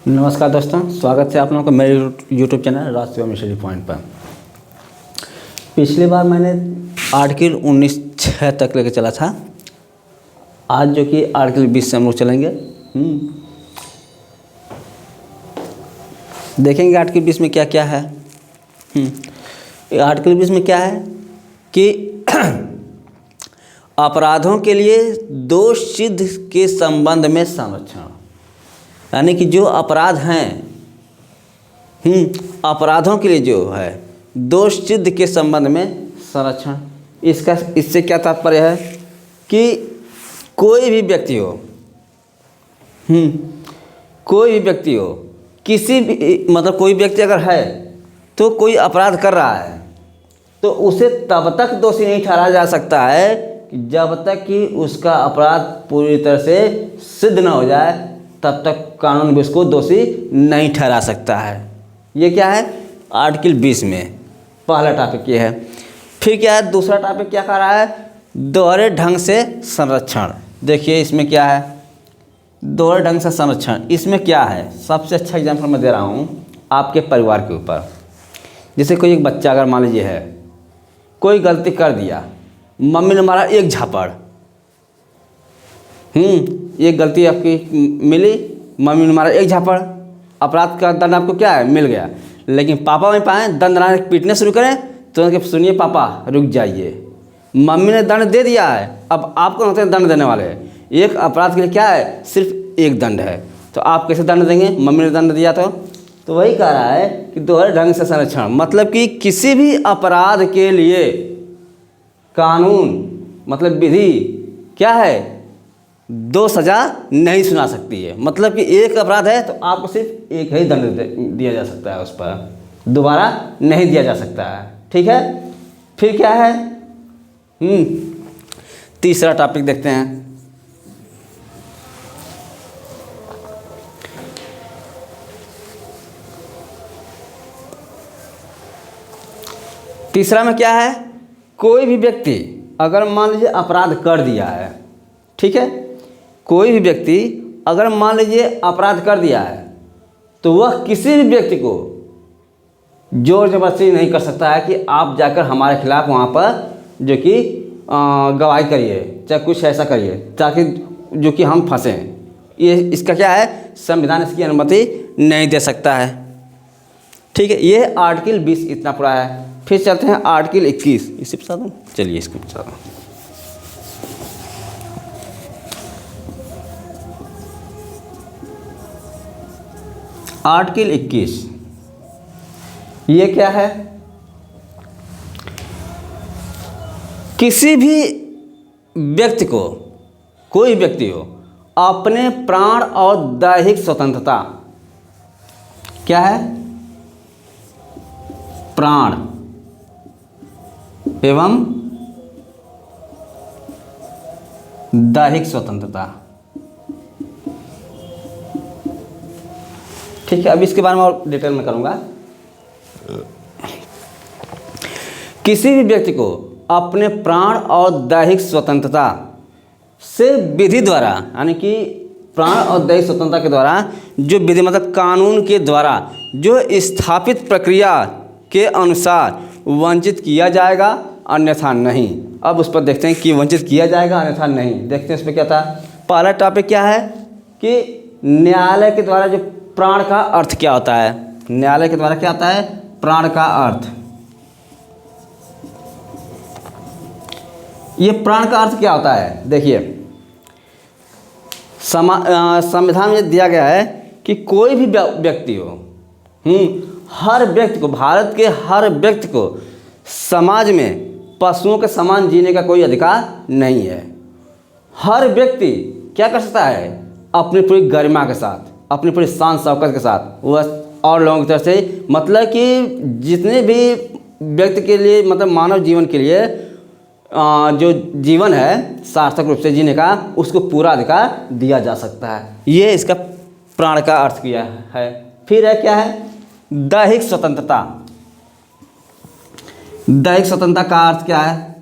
नमस्कार दोस्तों, स्वागत है आप लोगों का मेरे यूट्यूब चैनल राज शिवम स्टडी पॉइंट पर। पिछली बार मैंने आर्टिकल 19(6) तक लेकर चला था। आज जो कि आर्टिकल 20 से हम लोग चलेंगे। देखेंगे आर्टिकल 20 में क्या क्या है। आर्टिकल 20 में क्या है कि अपराधों के लिए दोष सिद्ध के संबंध में संरक्षण, यानी कि जो अपराध हैं अपराधों के लिए जो है दोष सिद्ध के संबंध में संरक्षण। इससे क्या तात्पर्य है कि कोई भी व्यक्ति हो किसी भी मतलब कोई व्यक्ति अगर है तो कोई अपराध कर रहा है तो उसे तब तक दोषी नहीं ठहराया जा सकता है कि जब तक कि उसका अपराध पूरी तरह से सिद्ध न हो जाए, तब तक कानून भी उसको दोषी नहीं ठहरा सकता है। ये क्या है आर्टिकल 20 में पहला टॉपिक ये है। फिर क्या है दूसरा टॉपिक क्या कर रहा है, दोहरे ढंग से संरक्षण। देखिए इसमें क्या है दोहरे ढंग से संरक्षण। इसमें क्या है, सबसे अच्छा एग्जांपल मैं दे रहा हूँ आपके परिवार के ऊपर। जैसे कोई एक बच्चा अगर मान लीजिए है, कोई गलती कर दिया, मम्मी ने मारा एक झापड़, ये गलती आपकी मिली, मम्मी ने मारा एक झापड़, अपराध का दंड आपको क्या है मिल गया। लेकिन पापा नहीं पाए दंड ना पीटने शुरू करें तो सुनिए पापा रुक जाइए, मम्मी ने दंड दे दिया है, अब आप कौन होते हैं दंड देने वाले। एक अपराध के लिए क्या है सिर्फ एक दंड है, तो आप कैसे दंड देंगे, मम्मी ने दंड दिया तो वही कह रहा है कि दोहरे ढंग से संरक्षण, मतलब कि किसी भी अपराध के लिए कानून मतलब विधि क्या है दो सज़ा नहीं सुना सकती है। मतलब कि एक अपराध है तो आपको सिर्फ एक ही दंड दिया जा सकता है, उस पर दोबारा नहीं दिया जा सकता है। ठीक है, फिर क्या है तीसरा टॉपिक देखते हैं। तीसरा में क्या है, कोई भी व्यक्ति अगर मान लीजिए अपराध कर दिया है, ठीक है, कोई भी व्यक्ति अगर मान लीजिए अपराध कर दिया है तो वह किसी भी व्यक्ति को जोर जबरदस्ती नहीं कर सकता है कि आप जाकर हमारे खिलाफ वहाँ पर जो कि गवाही करिए, चाहे कुछ ऐसा करिए ताकि जो कि हम फंसें। ये इसका क्या है, संविधान इसकी अनुमति नहीं दे सकता है। ठीक है, ये आर्टिकल 20 इतना पूरा है। फिर चलते हैं आर्टिकल 21। इसे बता दूँ, चलिए इसको बता दूँ। आर्टिकल 21 ये क्या है, किसी भी व्यक्ति को, कोई व्यक्ति हो, अपने प्राण और दैहिक स्वतंत्रता, क्या है प्राण एवं दैहिक स्वतंत्रता। ठीक है, अब इसके बारे में और डिटेल में करूंगा। किसी भी व्यक्ति को अपने प्राण और दैहिक स्वतंत्रता से विधि द्वारा, यानी कि प्राण और दैहिक स्वतंत्रता के द्वारा जो विधि मतलब कानून के द्वारा जो स्थापित प्रक्रिया के अनुसार वंचित किया जाएगा, अन्यथा नहीं। अब उस पर देखते हैं कि वंचित किया जाएगा अन्यथा नहीं। देखते हैं इसमें क्या था। पहला टॉपिक क्या है कि न्यायालय के द्वारा जो प्राण का अर्थ क्या होता है, न्यायालय के द्वारा क्या होता है प्राण का अर्थ। ये प्राण का अर्थ क्या होता है, देखिए संविधान में दिया गया है कि कोई भी व्यक्ति हो, हर व्यक्ति को, भारत के हर व्यक्ति को समाज में पशुओं के समान जीने का कोई अधिकार नहीं है। हर व्यक्ति क्या कर सकता है अपनी पूरी गरिमा के साथ, अपनी पूरी शान शौकत के साथ वह और लोगों की तरफ से, मतलब कि जितने भी व्यक्ति के लिए मतलब मानव जीवन के लिए जो जीवन है सार्थक रूप से जीने का, उसको पूरा अधिकार दिया जा सकता है। ये इसका प्राण का अर्थ किया है। फिर है क्या है दैहिक स्वतंत्रता। दैहिक स्वतंत्रता का अर्थ क्या है,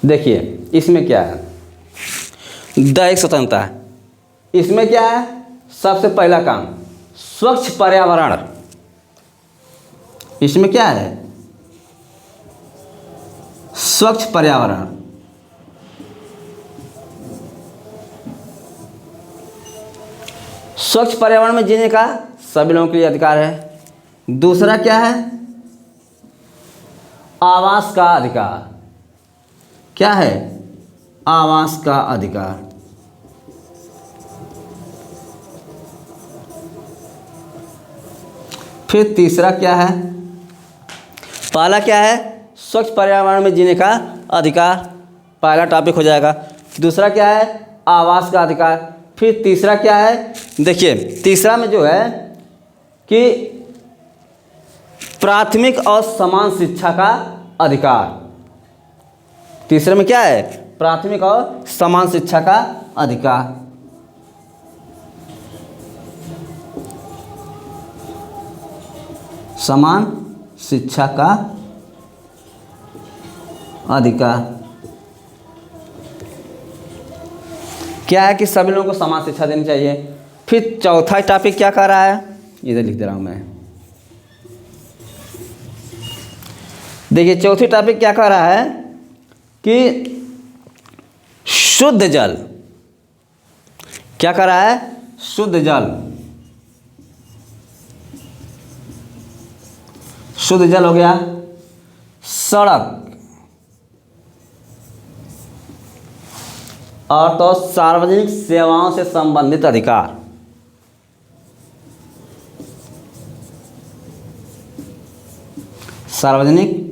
देखिए इसमें क्या है, दैहिक स्वतंत्रता, इसमें क्या है, सबसे पहला काम स्वच्छ पर्यावरण। इसमें क्या है, स्वच्छ पर्यावरण। स्वच्छ पर्यावरण में जीने का सभी लोगों के लिए अधिकार है। दूसरा क्या है, आवास का अधिकार। क्या है, आवास का अधिकार। फिर तीसरा क्या है, पहला क्या है, स्वच्छ पर्यावरण में जीने का अधिकार, पहला टॉपिक हो जाएगा। दूसरा क्या है, आवास का अधिकार। फिर तीसरा क्या है, देखिए तीसरा में जो है कि प्राथमिक और समान शिक्षा का अधिकार। तीसरे में क्या है, प्राथमिक और समान शिक्षा का अधिकार। समान शिक्षा का अधिकार क्या है कि सभी लोगों को समान शिक्षा देनी चाहिए। फिर चौथा टॉपिक क्या कर रहा है, इधर लिख दे रहा हूं मैं। देखिए चौथी टॉपिक क्या कर रहा है कि शुद्ध जल। क्या कर रहा है, शुद्ध जल। शुद्ध जल हो गया, सड़क और तो सार्वजनिक सेवाओं से संबंधित अधिकार। सार्वजनिक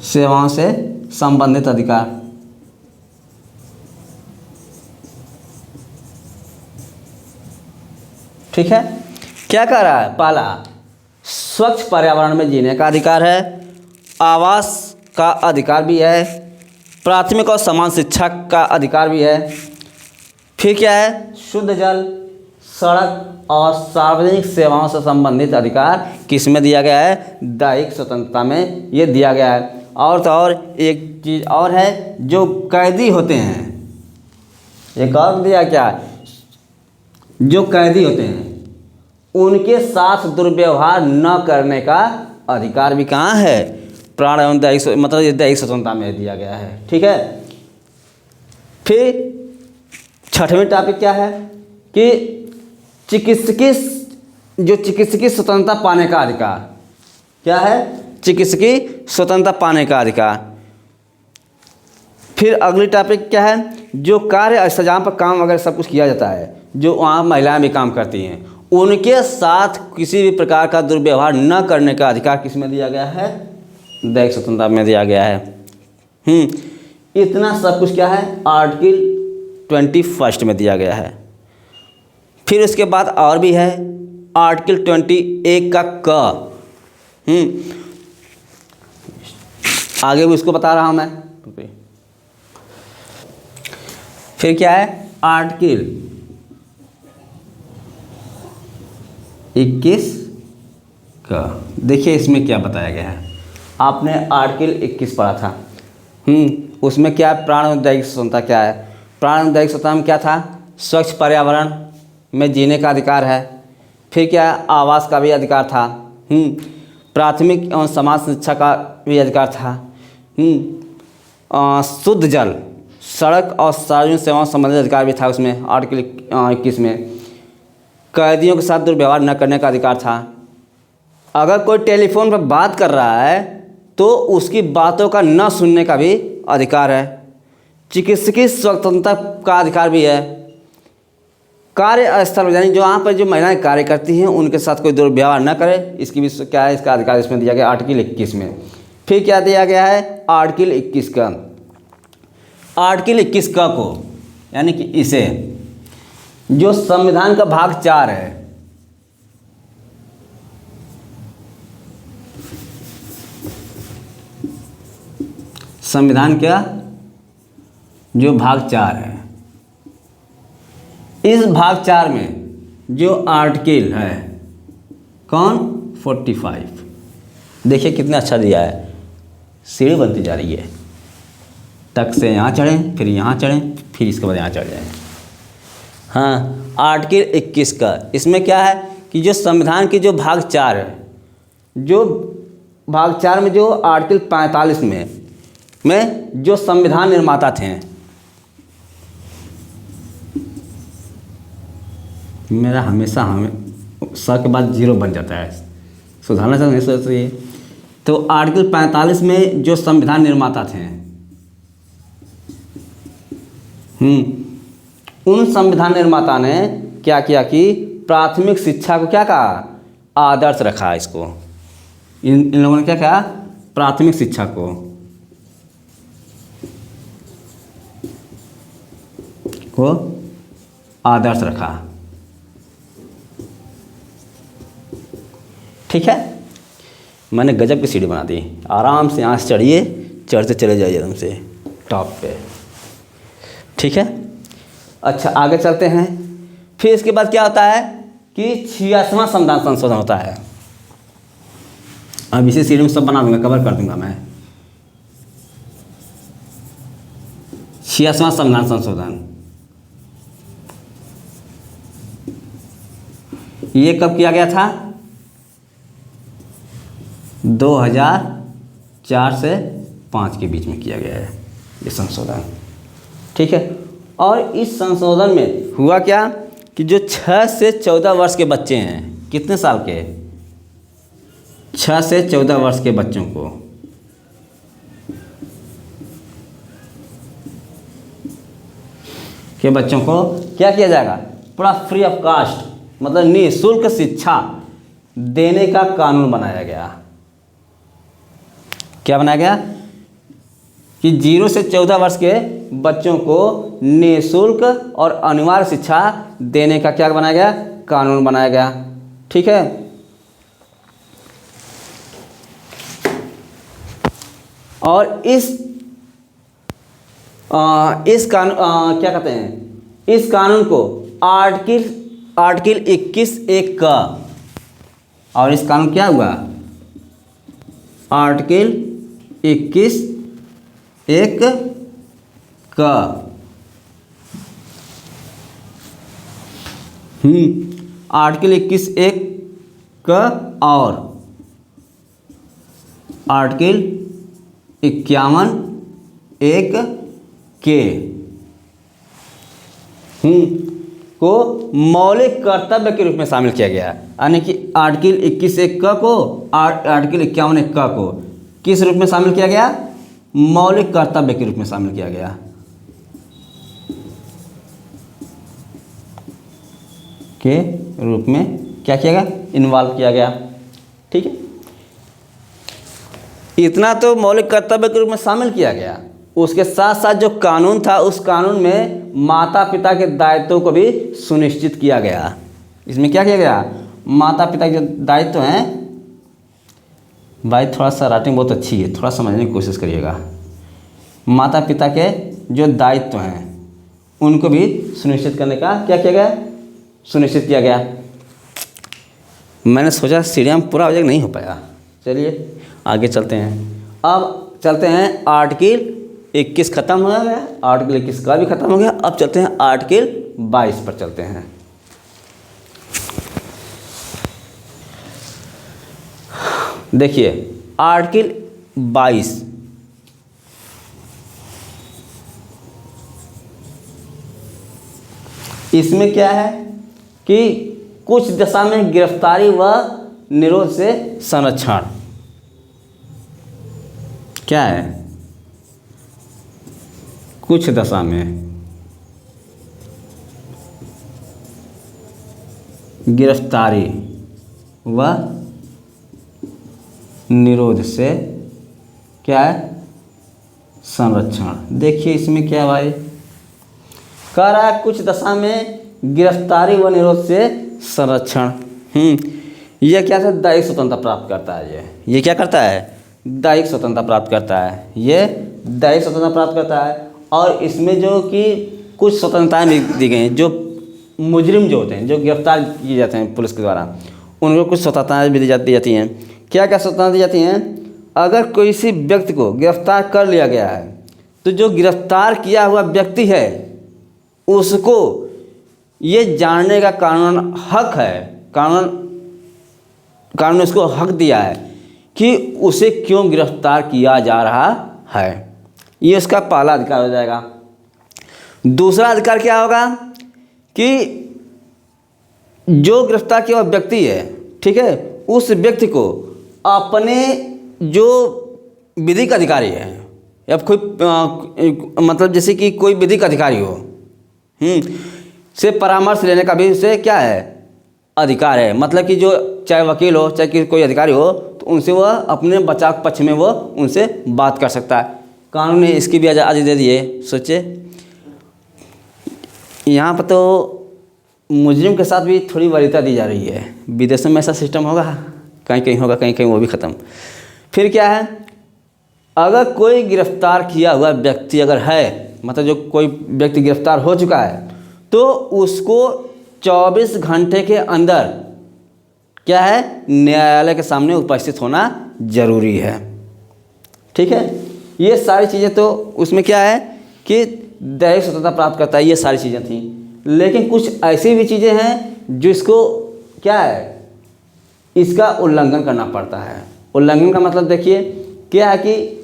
सेवाओं से संबंधित अधिकार। ठीक है, क्या कह रहा है, पहला स्वच्छ पर्यावरण में जीने का अधिकार है, आवास का अधिकार भी है, प्राथमिक और समान शिक्षा का अधिकार भी है। फिर क्या है, शुद्ध जल, सड़क और सार्वजनिक सेवाओं से संबंधित अधिकार किस में दिया गया है, दैहिक स्वतंत्रता में ये दिया गया है। और तो और एक चीज़ और है, जो कैदी होते हैं, एक और दिया क्या, जो कैदी होते हैं उनके साथ दुर्व्यवहार न करने का अधिकार भी कहाँ है, प्राण एवं दैहिक, मतलब ये दैहिक स्वतंत्रता में दिया गया है। ठीक है। फिर छठवीं टॉपिक क्या है कि चिकित्सकीय स्वतंत्रता पाने का अधिकार। क्या है, चिकित्सकीय स्वतंत्रता पाने का अधिकार। फिर अगली टॉपिक क्या है, जो कार्य स्थल पर काम वगैरह सब कुछ किया जाता है, जो वहाँ महिलाएं भी काम करती हैं, उनके साथ किसी भी प्रकार का दुर्व्यवहार न करने का अधिकार किस में दिया गया है, दैहिक स्वतंत्रता में दिया गया है। इतना सब कुछ क्या है, आर्टिकल 21 में दिया गया है। फिर उसके बाद और भी है आर्टिकल 21 का क। आगे भी उसको बता रहा हूं मैं। फिर क्या है, आर्टिकल 21 का। देखिए इसमें क्या बताया गया है, आपने आर्टिकल 21 पढ़ा था। उसमें क्या है, प्राण एवं दैहिक स्वतंत्रता क्या है, प्राण एवं दैहिक स्वतंत्रता में क्या था, स्वच्छ पर्यावरण में जीने का अधिकार है। फिर क्या है, आवास का भी अधिकार था। प्राथमिक एवं समाज शिक्षा का भी अधिकार था। शुद्ध जल, सड़क और सार्वजनिक सेवाओं से संबंधित अधिकार भी था उसमें आर्टिकल 21 में। कैदियों के साथ दुर्व्यवहार न करने का अधिकार था। अगर कोई टेलीफोन पर बात कर रहा है तो उसकी बातों का न सुनने का भी अधिकार है। चिकित्सकीय स्वतंत्रता का अधिकार भी है। कार्यस्थल यानी जो वहाँ पर जो महिलाएं कार्य करती हैं उनके साथ कोई दुर्व्यवहार न करे, इसकी भी क्या है, इसका अधिकार इसमें दिया गया आर्टिकल 21 में। फिर क्या दिया गया है, आर्टिकल 21 का, आर्टिकल 21 का को यानी कि इसे, जो संविधान का भाग 4 है, संविधान का जो भाग 4 है, इस भाग 4 में जो आर्टिकल है कौन, 45। देखिए कितना अच्छा दिया है, सीढ़ी बनती जा रही है। टक से यहाँ चढ़ें, फिर यहाँ चढ़ें, फिर इसके बाद यहाँ चढ़ जाएं। हाँ, आर्टिकल 21 का इसमें क्या है कि जो संविधान की जो भाग 4 है, जो भाग 4 में जो आर्टिकल 45 में जो संविधान निर्माता थे, मेरा हमेशा सौ के बाद 0 बन जाता है, सुधारना चाहिए नहीं सोचिए। तो आर्टिकल 45 में जो संविधान निर्माता थे, उन संविधान निर्माता ने क्या किया कि प्राथमिक शिक्षा को क्या कहा, आदर्श रखा। इसको इन लोगों ने क्या कहा, प्राथमिक शिक्षा को आदर्श रखा। ठीक है, मैंने गजब की सीढ़ी बना दी। आराम से यहाँ से चढ़िए, चढ़ते चले जाइए एकदम से टॉप पे। ठीक है, अच्छा आगे चलते हैं। फिर इसके बाद क्या होता है कि 86वां संविधान संशोधन होता है। अब इसी सीरीज में सब बना दूंगा, कवर कर दूंगा मैं। 86वां संविधान संशोधन ये कब किया गया था, 2004 से 5 के बीच में किया गया है ये संशोधन। ठीक है, और इस संशोधन में हुआ क्या कि जो 6 से 14 वर्ष के बच्चे हैं, कितने साल के, 6 से 14 वर्ष के बच्चों को क्या किया जाएगा, पूरा फ्री ऑफ कास्ट, मतलब निःशुल्क शिक्षा देने का कानून बनाया गया। क्या बनाया गया कि 0 से 14 वर्ष के बच्चों को निःशुल्क और अनिवार्य शिक्षा देने का क्या बनाया गया, कानून बनाया गया। ठीक है, और इस कानून क्या कहते हैं, इस कानून को आर्टिकल 21(1) का, और इस कानून क्या हुआ, आर्टिकल 21(1) का आर्टिकल 21(1) का और आर्टिकल 51(1) के को मौलिक कर्तव्य के रूप में शामिल किया गया। यानी कि आर्टिकल 21(1) को आर्टिकल 51(1) को किस रूप में शामिल किया गया, मौलिक कर्तव्य के रूप में शामिल किया गया। के रूप में क्या किया गया, इन्वॉल्व किया गया। ठीक है, इतना तो मौलिक कर्तव्य के रूप में शामिल किया गया, उसके साथ साथ जो कानून था उस कानून में माता पिता के दायित्वों को भी सुनिश्चित किया गया। इसमें क्या किया गया, माता पिता के जो दायित्व हैं, भाई थोड़ा सा राइटिंग बहुत अच्छी है, थोड़ा समझने की कोशिश करिएगा। माता पिता के जो दायित्व हैं उनको भी सुनिश्चित करने का क्या किया गया, सुनिश्चित किया गया। मैंने सोचा सीढ़ियाँ में पूरा नहीं हो पाया, चलिए आगे चलते हैं। अब चलते हैं आर्टिकल 21 खत्म हो गया, आर्टिकल 21 का भी खत्म हो गया। अब चलते हैं आर्टिकल 22 पर चलते हैं। देखिए आर्टिकल 22 इसमें क्या है कि कुछ दशा में गिरफ्तारी व निरोध से संरक्षण। क्या है, कुछ दशा में गिरफ्तारी व निरोध से क्या है, संरक्षण। देखिए इसमें क्या भाई कह रहा है, कुछ दशा में गिरफ्तारी व निरोध से संरक्षण। यह क्या है, दैहिक स्वतंत्रता प्राप्त करता है। ये क्या करता है, दैहिक स्वतंत्रता प्राप्त करता है। ये दैहिक स्वतंत्रता प्राप्त करता है। और इसमें जो कि कुछ स्वतंत्रताएं भी दी गई हैं, जो मुजरिम जो होते हैं, जो गिरफ्तार किए जाते हैं पुलिस के द्वारा, उनको कुछ स्वतंत्रताएं भी दी जाती हैं। क्या क्या स्वतंत्रता दी जाती हैं, अगर किसी व्यक्ति को गिरफ्तार कर लिया गया है तो जो गिरफ्तार किया हुआ व्यक्ति है उसको ये जानने का कानून हक है, कानून उसको हक दिया है कि उसे क्यों गिरफ्तार किया जा रहा है। ये उसका पहला अधिकार हो जाएगा। दूसरा अधिकार क्या होगा कि जो गिरफ्तार किया हुआ व्यक्ति है, ठीक है, उस व्यक्ति को अपने जो विधिक अधिकारी है या कोई मतलब जैसे कि कोई विधिक अधिकारी हो से परामर्श लेने का भी उसे क्या है, अधिकार है। मतलब कि जो चाहे वकील हो चाहे कोई अधिकारी हो तो उनसे वह अपने बचाव पक्ष में वो उनसे बात कर सकता है। कानून ने इसकी भी आज़ादी दे दी है। सोचिए यहाँ पर तो मुजरिम के साथ भी थोड़ी वरीयता दी जा रही है। विदेशों में ऐसा सिस्टम होगा, कहीं कहीं होगा, कहीं कहीं वो भी ख़त्म। फिर क्या है, अगर कोई गिरफ्तार किया हुआ व्यक्ति अगर है, मतलब जो कोई व्यक्ति गिरफ्तार हो चुका है, तो उसको 24 घंटे के अंदर क्या है, न्यायालय के सामने उपस्थित होना जरूरी है। ठीक है, ये सारी चीज़ें तो उसमें क्या है कि दैहिक स्वतंत्रता प्राप्त करता है, ये सारी चीज़ें थी। लेकिन कुछ ऐसी भी चीज़ें हैं जिसको क्या है, इसका उल्लंघन करना पड़ता है। उल्लंघन का मतलब देखिए क्या है कि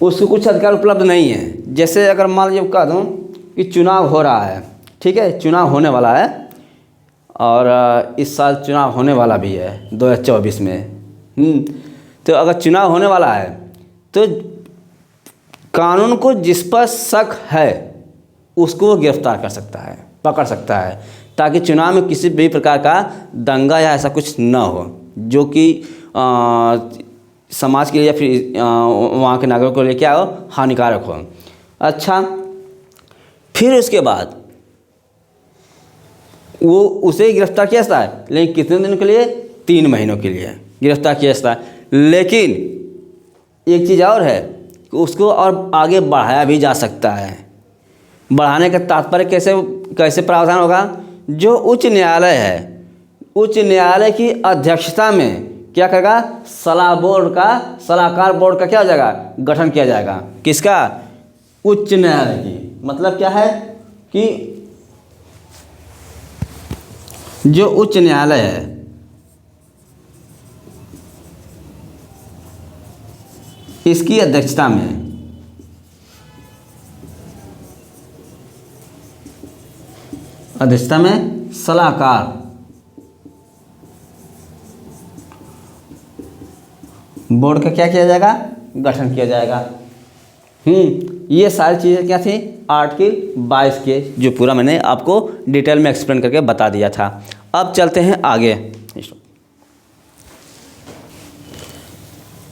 उसको कुछ अधिकार उपलब्ध नहीं है। जैसे अगर मान लीजिए कह दूँ कि चुनाव हो रहा है, ठीक है, चुनाव होने वाला है और इस साल चुनाव होने वाला भी है 2024 में। तो अगर चुनाव होने वाला है तो कानून को जिस पर शक है उसको वो गिरफ्तार कर सकता है, पकड़ सकता है, ताकि चुनाव में किसी भी प्रकार का दंगा या ऐसा कुछ न हो जो कि समाज के लिए या फिर वहाँ के नागरिकों के लिए क्या हो, हानिकारक हो। अच्छा, फिर उसके बाद वो उसे गिरफ्तार किया जाता है, लेकिन कितने दिन के लिए, 3 महीनों के लिए गिरफ्तार किया जाता है। लेकिन एक चीज़ और है कि उसको और आगे बढ़ाया भी जा सकता है। बढ़ाने का तात्पर्य कैसे प्रावधान होगा, जो उच्च न्यायालय है, उच्च न्यायालय की अध्यक्षता में क्या करेगा, सलाहकार बोर्ड का क्या हो जाएगा, गठन किया जाएगा। किसका, उच्च न्यायालय की। मतलब क्या है कि जो उच्च न्यायालय है इसकी अध्यक्षता में सलाहकार बोर्ड का क्या किया जाएगा, गठन किया जाएगा। ये सारी चीज़ें क्या थी, आर्टिकल 22 के, जो पूरा मैंने आपको डिटेल में एक्सप्लेन करके बता दिया था। अब चलते हैं आगे।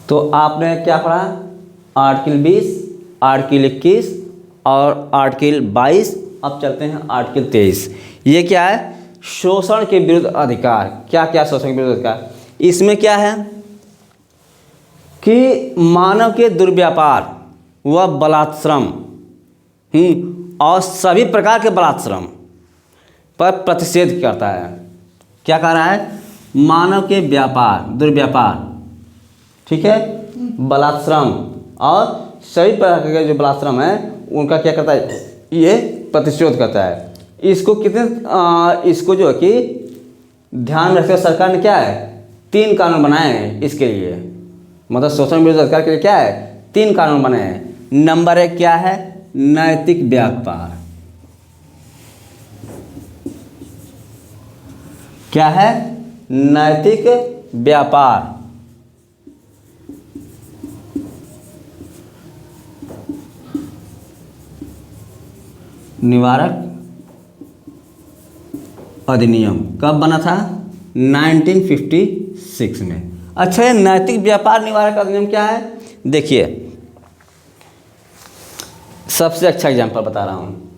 तो आपने क्या पढ़ा, आर्टिकल 20, आर्टिकल 21 और आर्टिकल 22। अब चलते हैं आर्टिकल 23। ये क्या है, शोषण के विरुद्ध अधिकार। क्या क्या शोषण के विरुद्ध अधिकार, इसमें क्या है कि मानव के दुर्व्यापार व बलात्श्रम और सभी प्रकार के बलात्श्रम पर प्रतिषेध करता है। क्या कह रहा है, मानव के व्यापार, दुर्व्यापार, ठीक है, बलात्श्रम और सभी प्रकार के जो बलात्श्रम है उनका क्या करता है, ये प्रतिशोध करता है। इसको इसको जो है कि ध्यान रखते हुए सरकार ने क्या है, 3 कानून बनाए हैं इसके लिए। मतलब शोषण विरुद्ध अधिकार के लिए क्या है, 3 कानून बनाए हैं। नंबर 1 क्या है, नैतिक व्यापार। क्या है, नैतिक व्यापार। निवारक अधिनियम कब बना था, 1956 में। अच्छा, ये नैतिक व्यापार निवारक अधिनियम क्या है, देखिए सबसे अच्छा एग्जांपल बता रहा हूँ।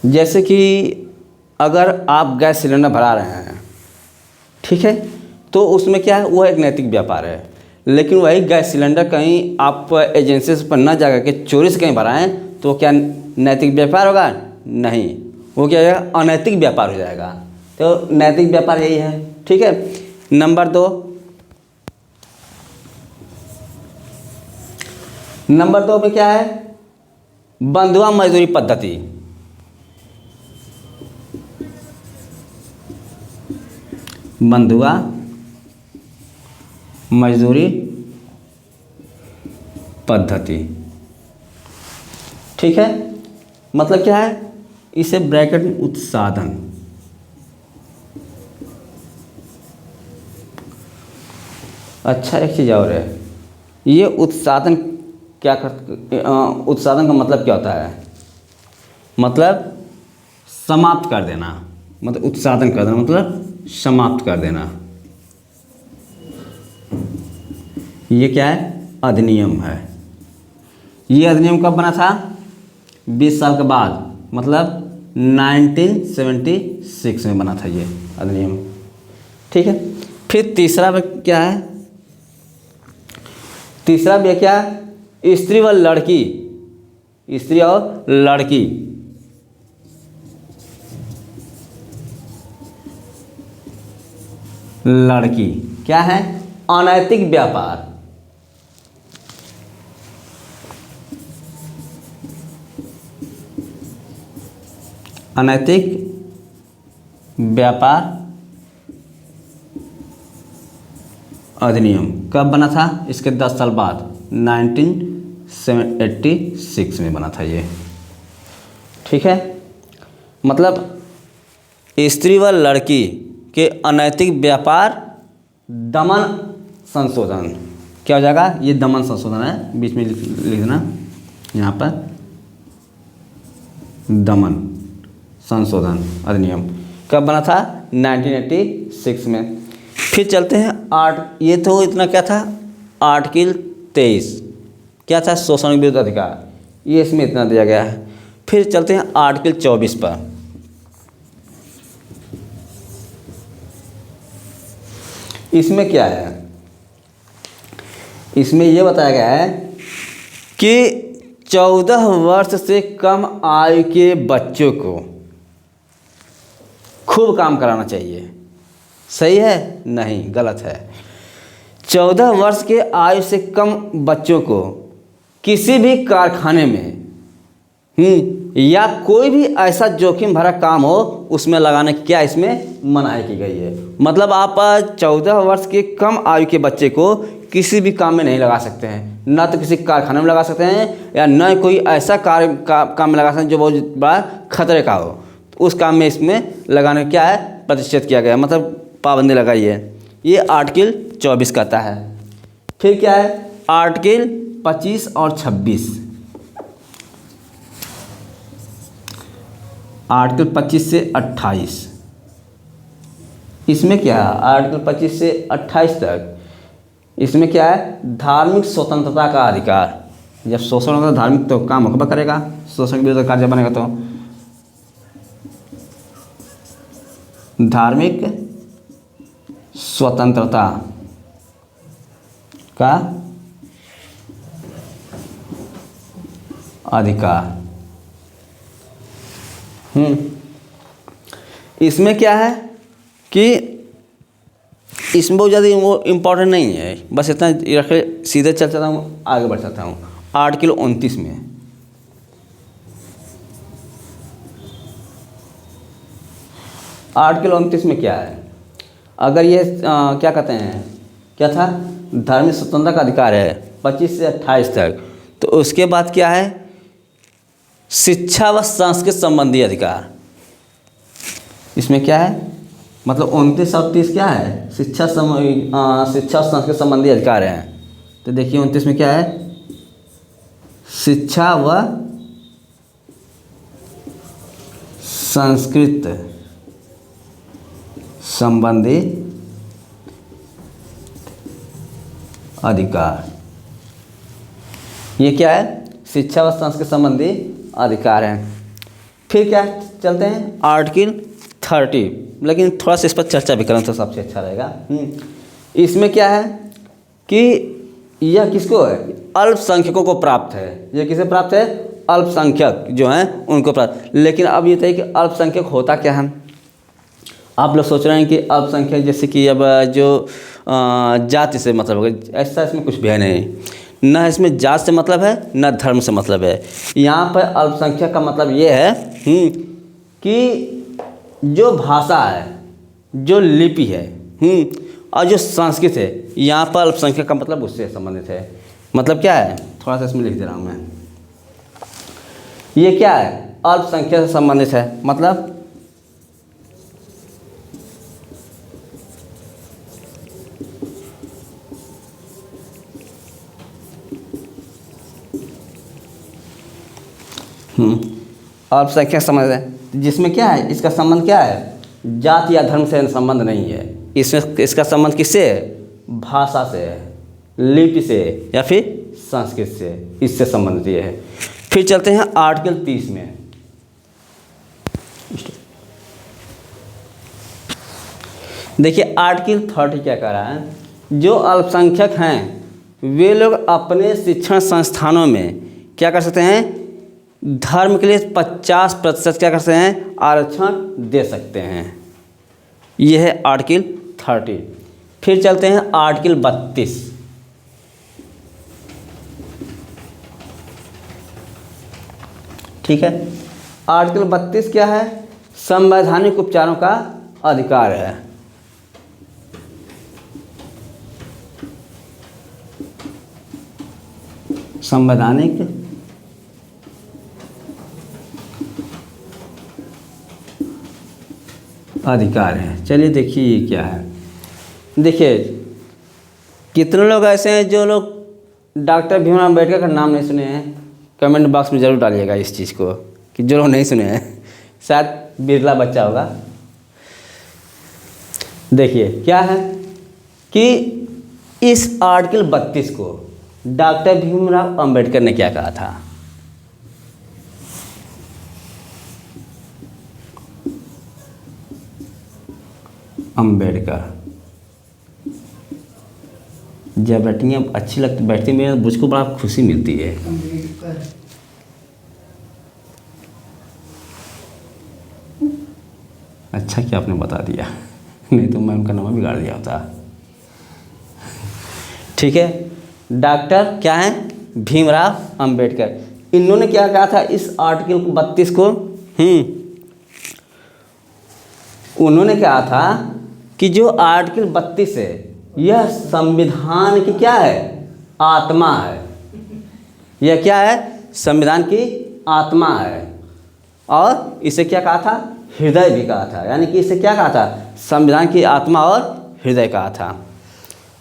जैसे कि अगर आप गैस सिलेंडर भरा रहे हैं, ठीक है, तो उसमें क्या है, वो एक नैतिक व्यापार है। लेकिन वही गैस सिलेंडर कहीं आप एजेंसी पर न जा के चोरी से कहीं भराएं तो क्या नैतिक व्यापार होगा, नहीं, वो क्या है, अनैतिक व्यापार हो जाएगा। तो नैतिक व्यापार यही है, ठीक है। नंबर 2, नंबर 2 में क्या है, बंधुआ मजदूरी पद्धति। बंधुआ मजदूरी पद्धति, ठीक है। मतलब क्या है, इसे ब्रैकेट में उत्साधन, अच्छा एक चीज़ और है, ये उत्साधन क्या उत्साधन का मतलब क्या होता है, मतलब समाप्त कर देना, मतलब उत्साधन कर देना मतलब समाप्त कर देना। ये क्या है, अधिनियम है। ये अधिनियम कब बना था, 20 साल के बाद, मतलब 1976 में बना था ये अधिनियम, ठीक है। फिर तीसरा क्या है, तीसरा भी क्या है, स्त्री व लड़की, स्त्री और लड़की, लड़की क्या है, अनैतिक व्यापार, अनैतिक व्यापार अधिनियम कब बना था, इसके 10 साल बाद 1986 में बना था ये, ठीक है। मतलब स्त्री व लड़की के अनैतिक व्यापार दमन संशोधन, क्या हो जाएगा, ये दमन संशोधन है, बीच में लिख देना यहाँ पर, दमन संशोधन अधिनियम कब बना था, 1986 में। फिर चलते हैं ये तो इतना क्या था, आर्टिकल 23 क्या था, शोषण के विरुद्ध अधिकार, ये इसमें इतना दिया गया है। फिर चलते हैं आर्टिकल 24 पर। इसमें क्या है, इसमें यह बताया गया है कि 14 वर्ष से कम आयु के बच्चों को खूब काम कराना चाहिए, सही है, नहीं गलत है। 14 वर्ष के आयु से कम बच्चों को किसी भी कारखाने में या कोई भी ऐसा जोखिम भरा काम हो उसमें लगाने क्या इसमें मनाही की गई है। मतलब आप 14 वर्ष के कम आयु के बच्चे को किसी भी काम में नहीं लगा सकते हैं, ना तो किसी कारखाने में लगा सकते हैं या न कोई ऐसा काम में लगा सकते हैं जो बहुत बड़ा खतरे का हो, तो उस काम में इसमें लगाने क्या है, प्रतिषेध किया गया, मतलब पाबंदी लगाई है। ये आर्टिकल 24 कहता है। फिर क्या है, आर्टिकल 25 और 26, आर्टिकल 25 से 28, इसमें क्या है, आर्टिकल 25 से 28 तक इसमें क्या है, धार्मिक स्वतंत्रता का अधिकार। जब शोषण होगा तो धार्मिक तो काम होगा करेगा, शोषण के विरुद्ध कार्य बनेगा तो धार्मिक स्वतंत्रता का अधिकार। इसमें क्या है कि इसमें बहुत ज़्यादा वो इम्पोर्टेंट नहीं है, बस इतना रखे, सीधे चल जाता हूँ, आगे बढ़ जाता हूँ। आर्टिकल 29 में, आर्टिकल 29 में क्या है, अगर ये क्या कहते हैं, क्या था, धार्मिक स्वतंत्रता का अधिकार है 25 से 28 तक, तो उसके बाद क्या है, शिक्षा व संस्कृति संबंधी अधिकार। इसमें क्या है, मतलब 29 और 30 क्या है, शिक्षा और संस्कृति संबंधी अधिकार हैं। तो देखिए 29 में क्या है, शिक्षा व संस्कृति संबंधी अधिकार। ये क्या है, शिक्षा व संस्कृति संबंधी अधिकार हैं। फिर क्या चलते हैं, आर्टिकल 30, लेकिन थोड़ा सा इस पर चर्चा भी करें तो सबसे अच्छा रहेगा। इसमें क्या है कि यह किसको है, अल्पसंख्यकों को प्राप्त है। ये किसे प्राप्त है, अल्पसंख्यक जो हैं उनको प्राप्त। लेकिन अब ये था कि अल्पसंख्यक होता क्या है, आप लोग सोच रहे हैं कि अल्पसंख्यक जैसे कि अब जो जाति से मतलब होगा, ऐसा इसमें कुछ भी है नहीं। न इसमें जात से मतलब है न धर्म से मतलब है। यहाँ पर अल्पसंख्यक का मतलब ये है कि जो भाषा है, जो लिपि है और जो संस्कृत है, यहाँ पर अल्पसंख्यक का मतलब उससे संबंधित है। मतलब क्या है, थोड़ा सा इसमें लिख दे रहा हूँ मैं। ये क्या है, अल्पसंख्यक से संबंधित है। मतलब अल्पसंख्यक संबंध है, जिसमें क्या है, इसका संबंध क्या है, जाति या धर्म से संबंध नहीं है। इसमें इसका संबंध किससे है, भाषा से है, लिपि से या फिर संस्कृत से, इससे संबंधित ये है। फिर चलते हैं आर्टिकल 30 में। देखिए आर्टिकल 30 क्या कह रहा है, जो अल्पसंख्यक हैं वे लोग अपने शिक्षण संस्थानों में क्या कर सकते हैं, धर्म के लिए 50% क्या कर सकते हैं, आरक्षण दे सकते हैं। यह है आर्टिकल 30। फिर चलते हैं आर्टिकल 32। ठीक है, आर्टिकल 32 क्या है, संवैधानिक उपचारों का अधिकार है। संवैधानिक अधिकार है। चलिए देखिए ये क्या है। देखिए कितने लोग ऐसे हैं जो लोग डॉक्टर भीमराव अम्बेडकर का नाम नहीं सुने हैं, कमेंट बॉक्स में ज़रूर डालिएगा इस चीज़ को कि जो लोग नहीं सुने हैं, शायद बिरला बच्चा होगा। देखिए क्या है कि इस आर्टिकल 32 को डॉक्टर भीमराव अम्बेडकर ने क्या कहा था। अम्बेडकर, जब बैटिंग अच्छी लगती बैठती मेरे मुझको बड़ा खुशी मिलती है। अच्छा कि आपने बता दिया, नहीं तो मैं उनका नाम बिगाड़ दिया होता। ठीक है, डॉक्टर क्या है, भीमराव अंबेडकर। इन्होंने क्या कहा था इस आर्टिकल 32 को, उन्होंने कहा था कि जो आर्टिकल 32 है यह संविधान की क्या है, आत्मा है। यह क्या है, संविधान की आत्मा है। और इसे क्या कहा था, हृदय भी कहा था। यानी कि इसे क्या कहा था, संविधान की आत्मा और हृदय कहा था।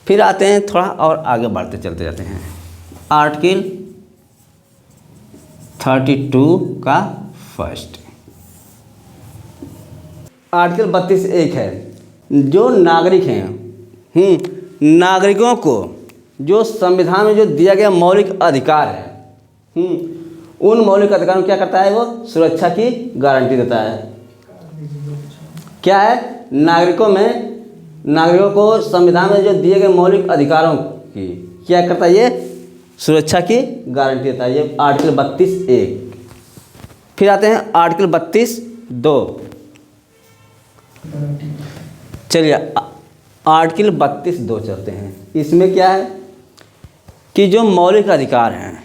फिर आते हैं थोड़ा और आगे बढ़ते चलते जाते हैं, आर्टिकल 32 का फर्स्ट। आर्टिकल 32 एक है, जो नागरिक हैं, नागरिकों को जो संविधान में जो दिया गया मौलिक अधिकार है, उन मौलिक अधिकारों में क्या करता है, वो सुरक्षा की गारंटी देता है। क्या है, नागरिकों को संविधान में जो दिए गए मौलिक अधिकारों की क्या करता है, ये सुरक्षा की गारंटी देता है। ये आर्टिकल 32 एक। फिर आते हैं आर्टिकल 32 2। चलिए आर्टिकल 32 2 चलते हैं। इसमें क्या है कि जो मौलिक अधिकार हैं,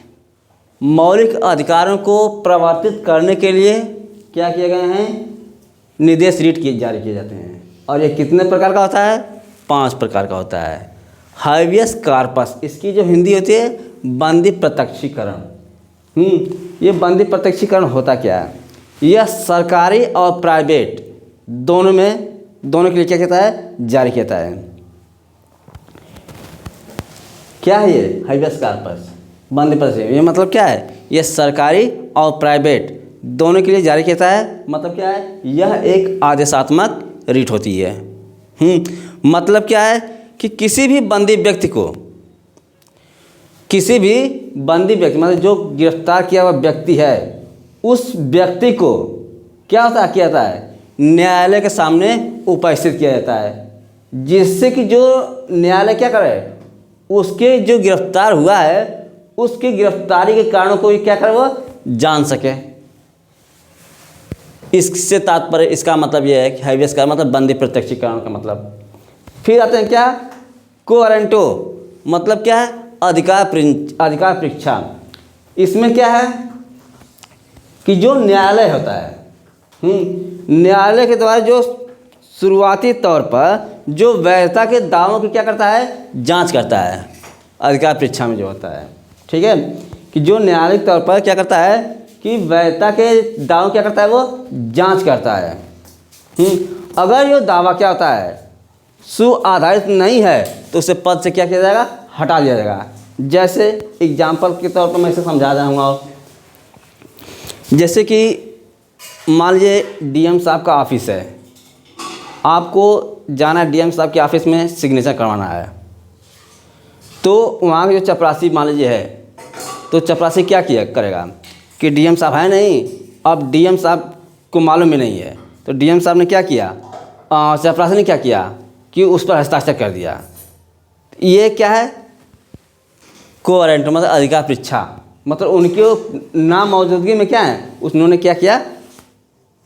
मौलिक अधिकारों को प्रवर्तित करने के लिए क्या किए गए हैं, निर्देश रीट जारी किए जाते हैं। और ये कितने प्रकार का होता है, 5 प्रकार का होता है। हाइबियस कार्पस, इसकी जो हिंदी होती है बंदी प्रत्यक्षीकरण। ये बंदी प्रत्यक्षीकरण होता क्या है, यह सरकारी और प्राइवेट दोनों के लिए क्या कहता है, जारी कहता है। क्या है ये हाइबियस कार्पस, बंदी प्रत्यक्षीकरण, ये मतलब क्या है, यह सरकारी और प्राइवेट दोनों के लिए जारी कहता है। मतलब क्या है, यह एक आदेशात्मक रीट होती है। मतलब क्या है कि किसी भी बंदी व्यक्ति मतलब जो गिरफ्तार किया हुआ व्यक्ति है, उस व्यक्ति को क्या किया जाता है, न्यायालय के सामने उपस्थित किया जाता है, जिससे कि जो न्यायालय क्या करे, उसके जो गिरफ्तार हुआ है उसकी गिरफ्तारी के कारणों को क्या करे, वो जान सके। इससे तात्पर्य, इसका मतलब यह है कि हाइबियस का मतलब बंदी प्रत्यक्षीकरण का मतलब। फिर आते हैं क्या, कोवारंटो, मतलब क्या है, अधिकार परीक्षा। इसमें क्या है कि जो न्यायालय होता है, न्यायालय के द्वारा जो शुरुआती तौर पर जो वैधता के दावों की क्या करता है, जांच करता है अधिकार परीक्षा में जो होता है। ठीक है, कि जो न्यायालय के तौर पर क्या करता है कि वैधता के दावों क्या करता है, वो जांच करता है। अगर ये दावा क्या होता है, सुआधारित नहीं है, तो उसे पद से क्या किया जाएगा, हटा दिया जाएगा। जैसे एग्जाम्पल के तौर पर मैं इसे समझा जाऊँगा। जैसे कि मान लीजिए डीएम साहब का ऑफिस है, आपको जाना है डीएम साहब के ऑफिस में सिग्नेचर करवाना है। तो वहाँ के जो चपरासी मान लीजिए है, तो चपरासी क्या किया करेगा कि डीएम साहब है नहीं, अब डीएम साहब को मालूम ही नहीं है, तो डीएम साहब ने क्या किया, चपरासी ने क्या किया कि उस पर हस्ताक्षर कर दिया। ये क्या है, कोवारंट मतलब अधिकार परीक्षा, मतलब उनके नाम मौजूदगी में क्या है, उन्होंने क्या किया,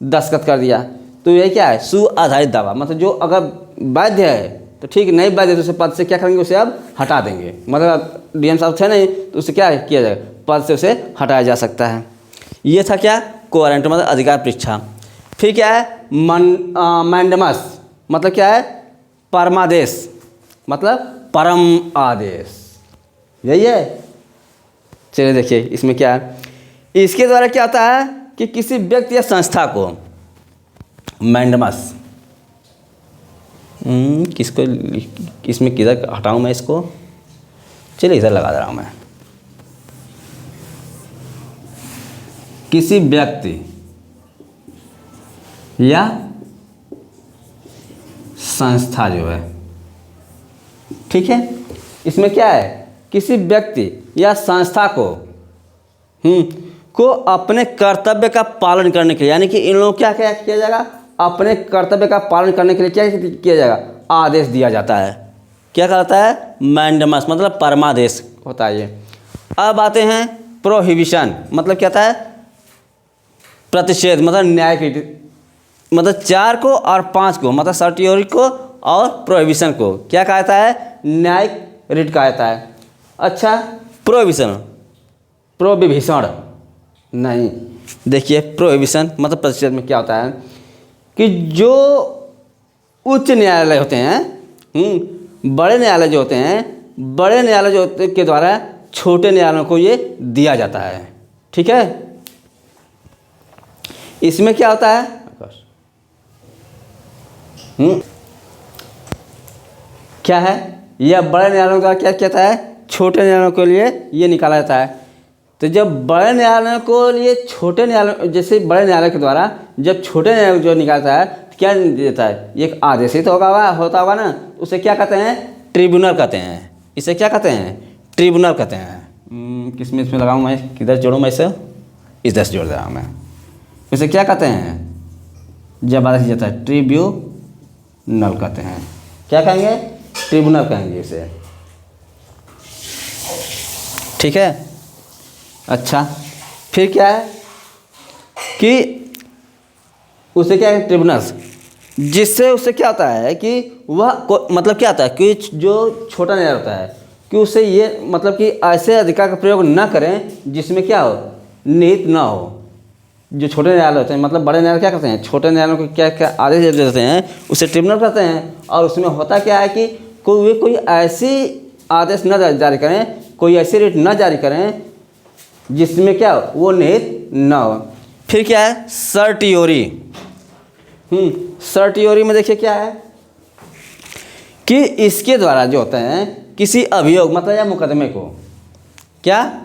दस्तखत कर दिया। तो ये क्या है, सुआधारित दावा। मतलब जो अगर वैध है तो ठीक, नहीं वैध है तो उसे पद से क्या करेंगे, उसे अब हटा देंगे। मतलब डीएम साहब थे नहीं तो उसे क्या किया जाएगा, पद से उसे हटाया जा सकता है। ये था क्या, कोवारंट मतलब अधिकार परीक्षा। फिर क्या है, मैंडमस मतलब क्या है, परमादेश मतलब परम आदेश, यही है। चलिए देखिए इसमें क्या है, इसके द्वारा क्या होता है कि किसी व्यक्ति या संस्था को मैंडमस, किसको, इसमें किधर हटाऊं मैं इसको, चलिए इधर लगा दे रहा हूं मैं। किसी व्यक्ति या संस्था जो है, ठीक है, इसमें क्या है, किसी व्यक्ति या संस्था को अपने कर्तव्य का पालन करने के लिए, यानी कि इन लोगों क्या क्या किया जाएगा, अपने कर्तव्य का पालन करने के लिए क्या किया जाएगा, आदेश दिया जाता है। क्या कहता है, मैंडमस मतलब परमादेश होता है ये। अब आते हैं प्रोहिबिशन, मतलब क्या होता है, प्रतिषेध मतलब न्याय की, मतलब 4 को और 5 को, मतलब सर्टियोरी को और प्रोहिबिशन को क्या कहता है, न्यायिक रिट कहता है। अच्छा, प्रोहिबिशन, प्रोहिबिशन नहीं, देखिए प्रोहिबिशन मतलब प्रतिषेध में क्या होता है कि जो उच्च न्यायालय होते हैं, बड़े न्यायालय जो होते हैं, बड़े न्यायालय जो होते के द्वारा छोटे न्यायालयों को ये दिया जाता है। ठीक है, इसमें क्या होता है, क्या है, यह बड़े न्यायालयों द्वारा क्या कहता है, छोटे न्यायालयों के लिए ये निकाला जाता है। तो जब बड़े न्यायालयों को लिए छोटे न्यायालय, जैसे बड़े न्यायालय के द्वारा जब छोटे न्यायालय जो निकालता है तो क्या देता है, ये एक आदेश ही तो होता होगा ना, उसे क्या कहते हैं, ट्रिब्यूनल कहते हैं। इसे क्या कहते हैं, ट्रिब्यूनल कहते हैं। किस में इसमें लगाऊँ मैं, किधर जोड़ूँ मैं इसे, इधर से जोड़ दे रहा हूँ मैं। इसे क्या कहते हैं, जब आदेश जाता है ट्रिब्यूनल कहते हैं। क्या कहेंगे, ट्रिब्यूनल कहेंगे इसे। ठीक है, अच्छा, फिर क्या है कि उसे क्या है, ट्रिब्यूनल्स, जिससे उससे क्या होता है कि वह मतलब क्या होता है कि जो छोटा न्यायालय होता है कि उससे ये मतलब कि ऐसे अधिकार का प्रयोग ना करें जिसमें क्या हो, निहित ना हो। जो छोटे न्यायालय होते हैं, मतलब बड़े न्यायालय क्या करते हैं, छोटे न्यायालयों को क्या क्या आदेश देते हैं, उसे ट्रिब्यूनल करते हैं। और उसमें होता क्या है कि कोई ऐसी आदेश न जारी करें, कोई ऐसी रिट न जारी करें जिसमें क्या हो, वो निहित न हो। फिर क्या है, सर्टियोरी। सर्टियोरी में देखिए क्या है कि इसके द्वारा जो होते हैं किसी अभियोग मतलब या मुकदमे को, क्या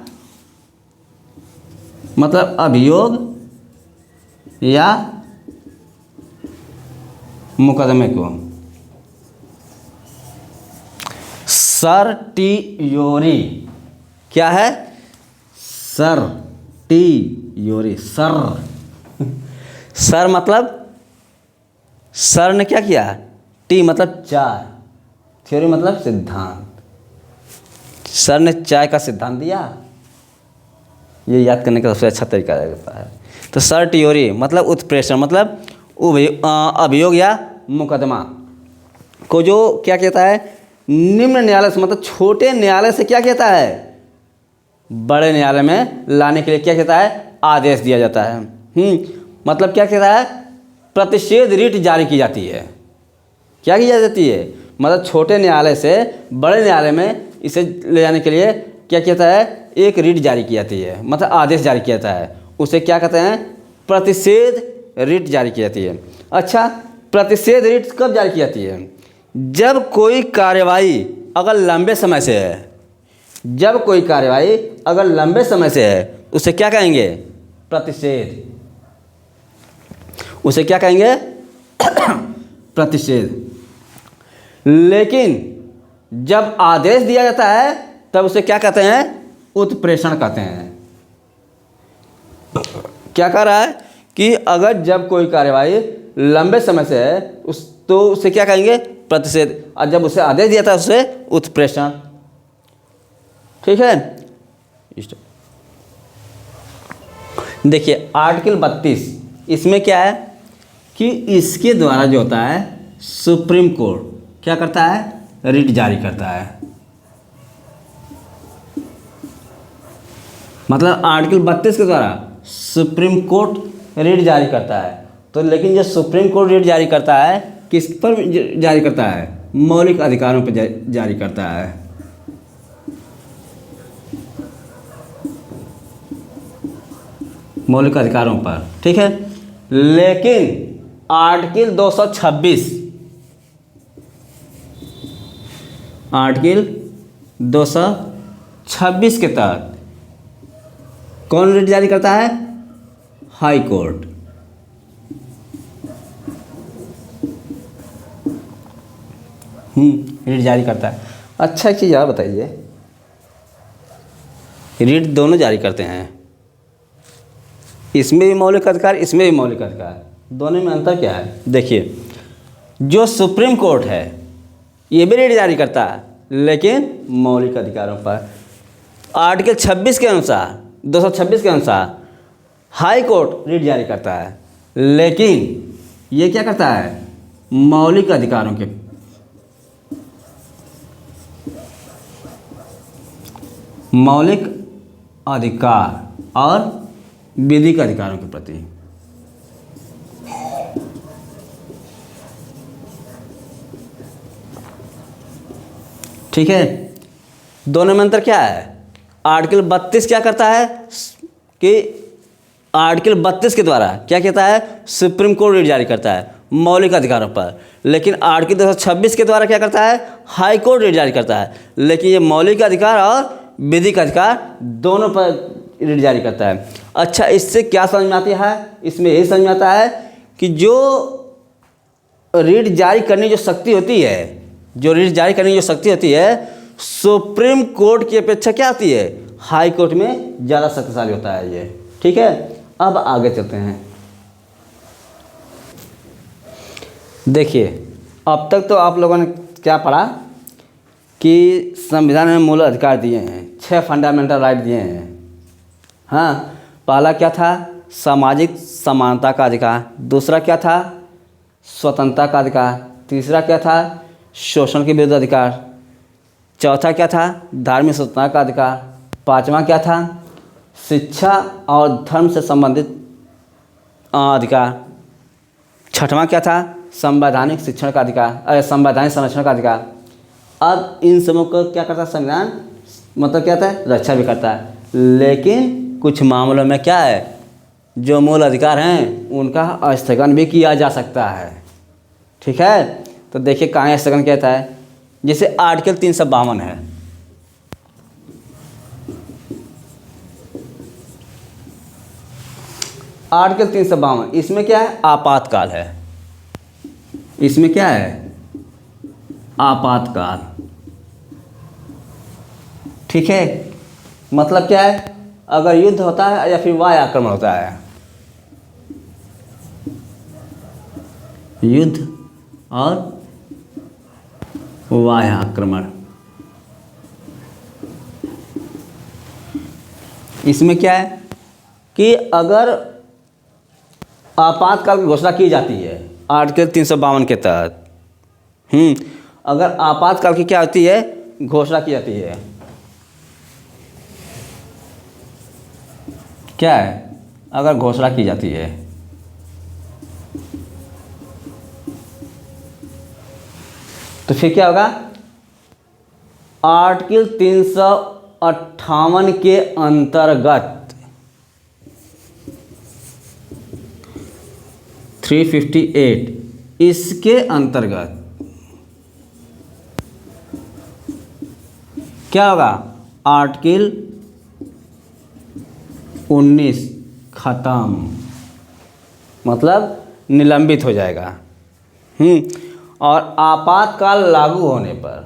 मतलब अभियोग या मुकदमे को सर्टियोरी, क्या है, सर्टियोरी, सर मतलब सर ने क्या किया, टी मतलब 4, थ्योरी मतलब सिद्धांत, सर ने चाय का सिद्धांत दिया। ये याद करने का सबसे अच्छा तरीका रहता है। तो सर्टियोरी मतलब उत्प्रेषण, मतलब अभियोग या मुकदमा को जो क्या कहता है, निम्न न्यायालय से मतलब छोटे न्यायालय से क्या कहता है, बड़े न्यायालय में लाने के लिए क्या कहता है, आदेश दिया जाता है। मतलब क्या कहता है, प्रतिषेध रीट जारी की जाती है। क्या की जाती है, मतलब छोटे न्यायालय से बड़े न्यायालय में इसे ले जाने के लिए क्या कहता है, एक रीट जारी की जाती है, मतलब आदेश जारी किया जाता है। उसे क्या कहते हैं, प्रतिषेध रीट जारी की जाती है। अच्छा, प्रतिषेध रीट कब जारी की जाती है, जब कोई कार्यवाही अगर लंबे समय से है, जब कोई कार्यवाही अगर लंबे समय से है उसे क्या कहेंगे, प्रतिषेध, उसे क्या कहेंगे प्रतिषेध। लेकिन जब आदेश दिया जाता है तब उसे क्या कहते हैं, उत्प्रेषण कहते हैं। क्या कह रहा है कि अगर जब कोई कार्यवाही लंबे समय से है तो उसे क्या कहेंगे, प्रतिषेध, और जब उसे आदेश दिया था उसे उत्प्रेषण। ठीक है, देखिए आर्टिकल 32, इसमें क्या है कि इसके द्वारा जो होता है सुप्रीम कोर्ट क्या करता है, रिट जारी करता है। मतलब आर्टिकल 32 के द्वारा सुप्रीम कोर्ट रिट जारी करता है। तो लेकिन जो सुप्रीम कोर्ट रिट जारी करता है किस पर जारी करता है, मौलिक अधिकारों पर जारी करता है। मौलिक अधिकारों पर, ठीक है। लेकिन आर्टिकल 226, आर्टिकल 226 के तहत कौन रिट जारी करता है, हाई कोर्ट। रिट जारी करता है। अच्छा एक चीज़ यार बताइए, रिट दोनों जारी करते हैं, इसमें भी मौलिक अधिकार, इसमें भी मौलिक अधिकार, दोनों में अंतर क्या है। देखिए, जो सुप्रीम कोर्ट है ये भी रिट जारी करता है लेकिन मौलिक अधिकारों पर। आर्टिकल 26 के अनुसार, 226 के अनुसार हाई कोर्ट रिट जारी करता है, लेकिन ये क्या करता है, मौलिक अधिकारों के, मौलिक अधिकार और विधिक अधिकारों के प्रति। ठीक है, दोनों में अंतर क्या है। आर्टिकल 32 क्या करता है कि आर्टिकल 32 के द्वारा क्या कहता है, सुप्रीम कोर्ट रिट जारी करता है मौलिक अधिकारों पर, लेकिन आर्टिकल 226 के द्वारा क्या करता है, हाई कोर्ट रिट जारी करता है, लेकिन ये मौलिक अधिकार और विधिक अधिकार दोनों पर रिट जारी करता है। अच्छा, इससे क्या समझ में आती है, इसमें यही समझ में आता है कि जो रिट जारी करने की जो शक्ति होती है, जो रिट जारी करने की जो शक्ति होती है सुप्रीम कोर्ट की अपेक्षा क्या आती है, हाई कोर्ट में ज़्यादा शक्तिशाली होता है ये। ठीक है, अब आगे चलते हैं। देखिए, अब तक तो आप लोगों ने क्या पढ़ा कि संविधान में मूल अधिकार दिए हैं, 6 फंडामेंटल राइट दिए हैं। हाँ, पहला क्या था, सामाजिक समानता का अधिकार, दूसरा क्या था, स्वतंत्रता का अधिकार, तीसरा क्या था, शोषण के विरुद्ध अधिकार, चौथा क्या था, धार्मिक स्वतंत्रता का अधिकार, पांचवा क्या था, शिक्षा और धर्म से संबंधित अधिकार, छठवां क्या था, संवैधानिक शिक्षण का अधिकार, संवैधानिक संरक्षण का अधिकार। अब इन सबों को क्या करता है संविधान, मतलब क्या होता है, रक्षा भी करता है। लेकिन कुछ मामलों में क्या है, जो मूल अधिकार हैं उनका स्थगन भी किया जा सकता है। ठीक है, तो देखिए कहाँ स्थगन कहता है, जैसे आर्टिकल 352 है, आर्टिकल 352, इसमें क्या है, आपातकाल है। इसमें क्या है, आपातकाल। ठीक है, मतलब क्या है, अगर युद्ध होता है या फिर वायु आक्रमण होता है, युद्ध और वायु आक्रमण, इसमें क्या है कि अगर आपातकाल की घोषणा की जाती है आर्टिकल 352 के तहत, अगर आपातकाल की क्या होती है, घोषणा की जाती है। क्या है, अगर घोषणा की जाती है तो फिर क्या होगा, आर्टिकल 358 के अंतर्गत 358 इसके अंतर्गत क्या होगा, आर्टिकल 19 खत्म, मतलब निलंबित हो जाएगा। और आपातकाल लागू होने पर,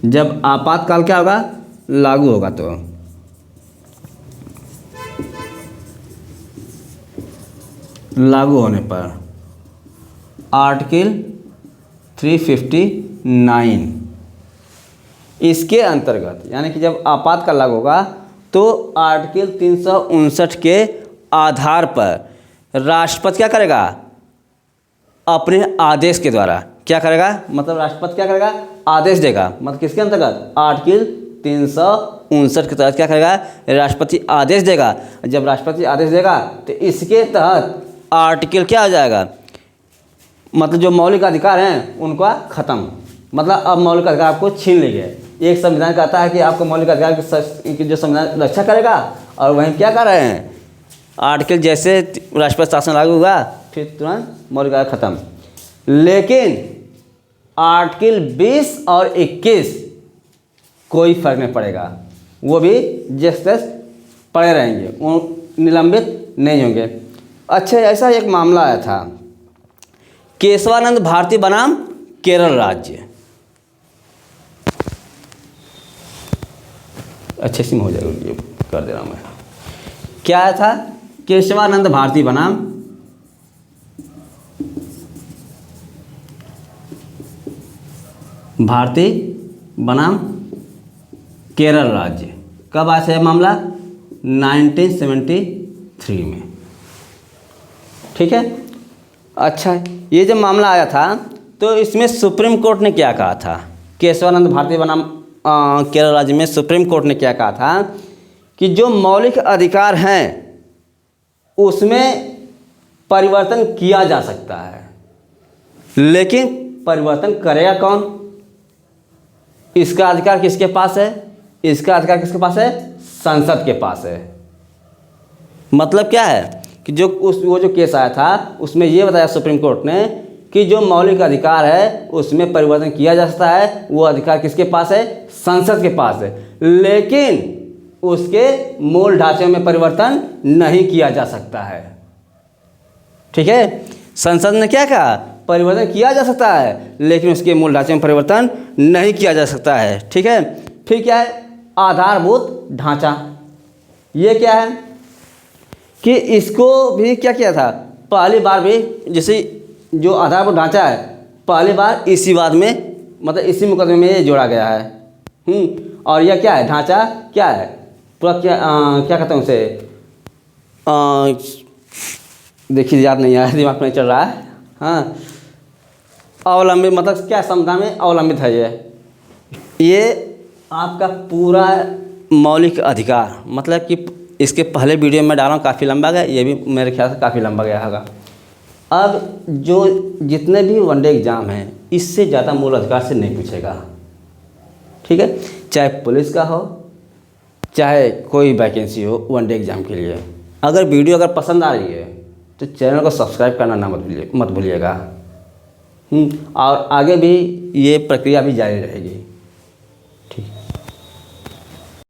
जब आपातकाल क्या होगा, लागू होगा, तो लागू होने पर आर्टिकल 359 इसके अंतर्गत, यानी कि जब आपातकाल लागू होगा तो आर्टिकल 359 के आधार पर राष्ट्रपति क्या करेगा, अपने आदेश के द्वारा क्या करेगा, मतलब राष्ट्रपति क्या करेगा, आदेश देगा। मतलब किसके अंतर्गत, आर्टिकल 359 के तहत क्या करेगा, राष्ट्रपति आदेश देगा। जब राष्ट्रपति आदेश देगा तो इसके तहत आर्टिकल क्या हो जाएगा, मतलब जो मौलिक अधिकार हैं उनका खत्म, मतलब अब मौलिक अधिकार आपको छीन लेंगे। एक संविधान कहता है कि आपको मौलिक अधिकार की जो संविधान रक्षा करेगा, और वहीं क्या कर रहे हैं, आर्टिकल जैसे राष्ट्रपति शासन लागू होगा फिर तुरंत मौलिक अधिकार खत्म। लेकिन आर्टिकल 20 और 21 कोई फर्क नहीं पड़ेगा, वो भी जैसे पड़े रहेंगे, वो निलंबित नहीं होंगे। अच्छा, ऐसा एक मामला आया था, केशवानंद भारती बनाम केरल राज्य, अच्छे से हो जाएगा, ये कर दे रहा हूँ मैं। क्या आया था, केशवानंद भारती बनाम भारती बनाम केरल राज्य। कब आया था यह मामला, 1973 में। ठीक है। अच्छा, ये जब मामला आया था तो इसमें सुप्रीम कोर्ट ने क्या कहा था, केशवानंद भारती बनाम केरल राज्य में सुप्रीम कोर्ट ने क्या कहा था कि जो मौलिक अधिकार हैं उसमें परिवर्तन किया जा सकता है, लेकिन परिवर्तन करेगा कौन, इसका अधिकार किसके पास है, इसका अधिकार किसके पास है, संसद के पास है। मतलब क्या है कि वो जो केस आया था उसमें ये बताया सुप्रीम कोर्ट ने कि जो मौलिक अधिकार है उसमें परिवर्तन किया जा सकता है, वो अधिकार किसके पास है, संसद के पास है, लेकिन उसके मूल ढांचे में परिवर्तन नहीं किया जा सकता है। ठीक है, संसद ने क्या कहा, परिवर्तन किया जा सकता है लेकिन उसके मूल ढांचे में परिवर्तन नहीं किया जा सकता है। ठीक है, फिर क्या है, आधारभूत ढांचा। ये क्या है कि इसको भी क्या किया था, पहली बार भी जैसे जो आधारभूत ढांचा है पहली बार इसी वाद में, मतलब इसी मुकदमे में ये जोड़ा गया है। और यह क्या है, ढांचा क्या है, पूरा क्या कहते हैं उसे, देखिए याद नहीं आया, दिमाग में नहीं चल रहा है। हाँ, अवलंबित, मतलब क्या, संविधान में अवलंबित है ये आपका पूरा मौलिक अधिकार। मतलब कि इसके पहले वीडियो में डाला हूँ, काफ़ी लंबा गया, ये भी मेरे ख्याल से काफ़ी लंबा गया होगा। अब जो जितने भी वनडे एग्ज़ाम हैं इससे ज़्यादा मूल अधिकार से नहीं पूछेगा। ठीक है, चाहे पुलिस का हो चाहे कोई वैकेंसी हो वनडे एग्ज़ाम के लिए। अगर वीडियो अगर पसंद आ रही है तो चैनल को सब्सक्राइब करना ना मत भूलिएगा। और आगे भी ये प्रक्रिया भी जारी रहेगी। ठीक।